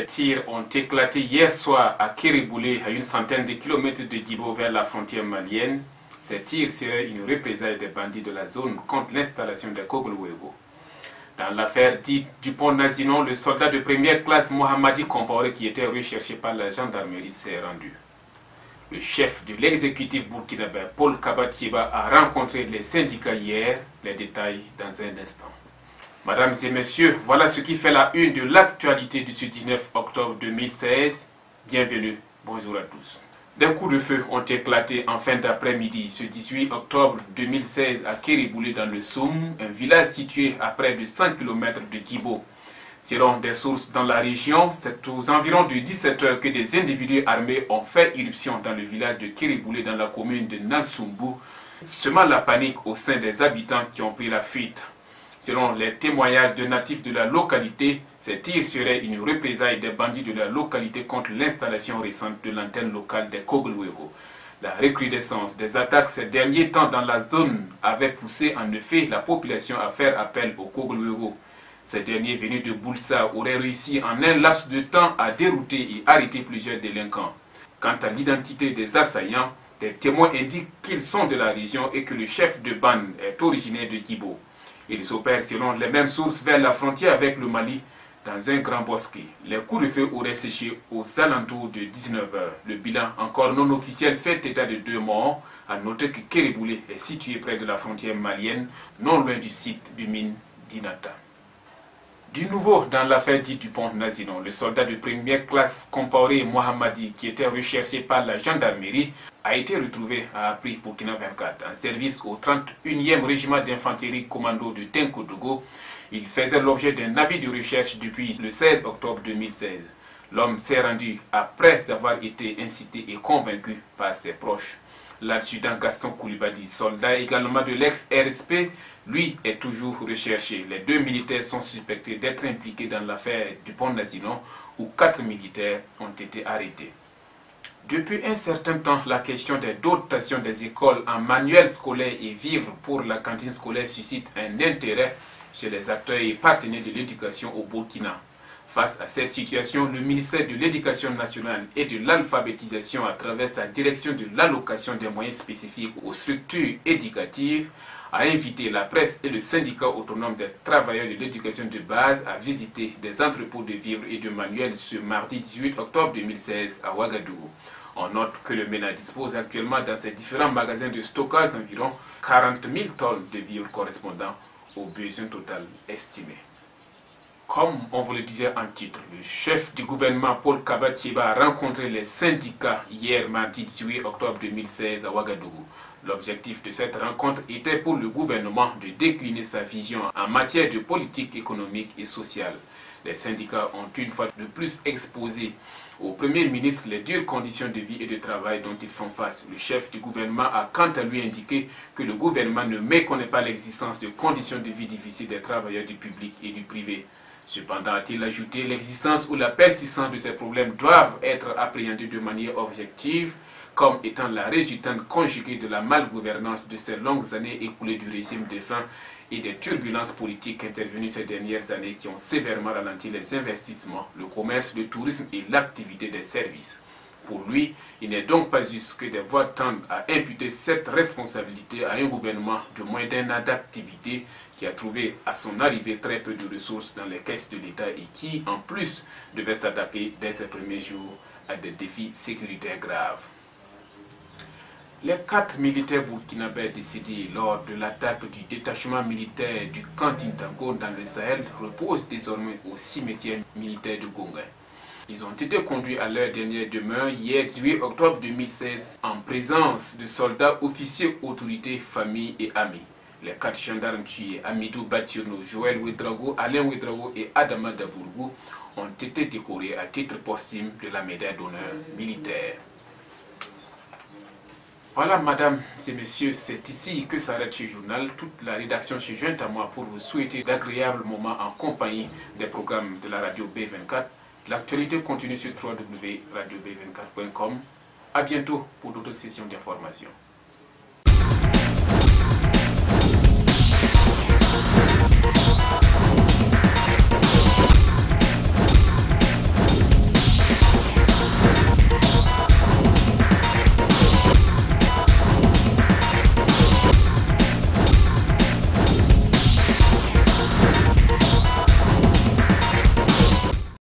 Des tirs ont éclaté hier soir à Kéréboulé, à une centaine de kilomètres de Djibo vers la frontière malienne. Ces tirs seraient une représaille des bandits de la zone contre l'installation des Kogluwego. Dans l'affaire dite Dupont-Nazinon, le soldat de première classe Mohamadi Compaoré, qui était recherché par la gendarmerie, s'est rendu. Le chef de l'exécutif burkinabé, Paul Kabatieba, a rencontré les syndicats hier. Les détails dans un instant. Mesdames et messieurs, voilà ce qui fait la une de l'actualité du 19 octobre 2016. Bienvenue, bonjour à tous. Des coups de feu ont éclaté en fin d'après-midi ce 18 octobre 2016 à Kéréboulé dans le Soum, un village situé à près de 100 km de Djibo. Selon des sources dans la région, c'est aux environs de 17 h que des individus armés ont fait irruption dans le village de Kéréboulé dans la commune de Nansumbu, semant la panique au sein des habitants qui ont pris la fuite. Selon les témoignages de natifs de la localité, ces tirs seraient une représaille des bandits de la localité contre l'installation récente de l'antenne locale des Kogluwego. La recrudescence des attaques ces derniers temps dans la zone avait poussé en effet la population à faire appel aux Kogluwego. Ces derniers venus de Boulsa auraient réussi en un laps de temps à dérouter et arrêter plusieurs délinquants. Quant à l'identité des assaillants, des témoins indiquent qu'ils sont de la région et que le chef de bande est originaire de Djibo. Ils opèrent selon les mêmes sources vers la frontière avec le Mali dans un grand bosquet. Les coups de feu auraient séché aux alentours de 19 h. Le bilan encore non officiel fait état de 2 morts. À noter que Kéréboulé est situé près de la frontière malienne, non loin du site du mine d'Inata. Du nouveau dans l'affaire dite Dupont-Nazinon, le soldat de première classe Compaoré Mohamadi, qui était recherché par la gendarmerie, a été retrouvé à Apri, Burkina 24, en service au 31e régiment d'infanterie commando de Tenkodogo. Il faisait l'objet d'un avis de recherche depuis le 16 octobre 2016. L'homme s'est rendu après avoir été incité et convaincu par ses proches. L'adjudant Gaston Koulibaly, soldat également de l'ex-RSP, lui est toujours recherché. Les 2 militaires sont suspectés d'être impliqués dans l'affaire Dupont-Nazinon où 4 militaires ont été arrêtés. Depuis un certain temps, la question des dotations des écoles en manuels scolaires et vivres pour la cantine scolaire suscite un intérêt chez les acteurs et partenaires de l'éducation au Burkina. Face à cette situation, le ministère de l'Éducation nationale et de l'alphabétisation, à travers sa direction de l'allocation des moyens spécifiques aux structures éducatives, a invité la presse et le syndicat autonome des travailleurs de l'éducation de base à visiter des entrepôts de vivres et de manuels ce mardi 18 octobre 2016 à Ouagadougou. On note que le MENA dispose actuellement dans ses différents magasins de stockage d'environ 40 000 tonnes de vivres correspondant aux besoins total estimés. Comme on vous le disait en titre, le chef du gouvernement Paul Kabatieba a rencontré les syndicats hier mardi 18 octobre 2016 à Ouagadougou. L'objectif de cette rencontre était pour le gouvernement de décliner sa vision en matière de politique économique et sociale. Les syndicats ont une fois de plus exposé au Premier ministre les dures conditions de vie et de travail dont ils font face. Le chef du gouvernement a quant à lui indiqué que le gouvernement ne méconnaît pas l'existence de conditions de vie difficiles des travailleurs du public et du privé. Cependant, a-t-il ajouté, l'existence ou la persistance de ces problèmes doivent être appréhendés de manière objective, comme étant la résultante conjuguée de la malgouvernance de ces longues années écoulées du régime défunt et des turbulences politiques intervenues ces dernières années qui ont sévèrement ralenti les investissements, le commerce, le tourisme et l'activité des services. Pour lui, il n'est donc pas juste que des voix tendent à imputer cette responsabilité à un gouvernement de moins d'un an d'activité qui a trouvé à son arrivée très peu de ressources dans les caisses de l'État et qui, en plus, devait s'attaquer dès ses premiers jours à des défis sécuritaires graves. Les 4 militaires burkinabés décédés lors de l'attaque du détachement militaire du camp d'Intango dans le Sahel reposent désormais au cimetière militaire de Gongaï. Ils ont été conduits à leur dernière demeure hier 18 octobre 2016 en présence de soldats, officiers, autorités, familles et amis. Les 4 gendarmes tués, Amidou Bationo, Joël Ouedraogo, Alain Ouedraogo et Adama Dabourgou, ont été décorés à titre posthume de la médaille d'honneur militaire. Voilà, mesdames et messieurs, c'est ici que s'arrête ce journal. Toute la rédaction se joint à moi pour vous souhaiter d'agréables moments en compagnie des programmes de la radio B24. L'actualité continue sur www.radiob24.com. A bientôt pour d'autres sessions d'information.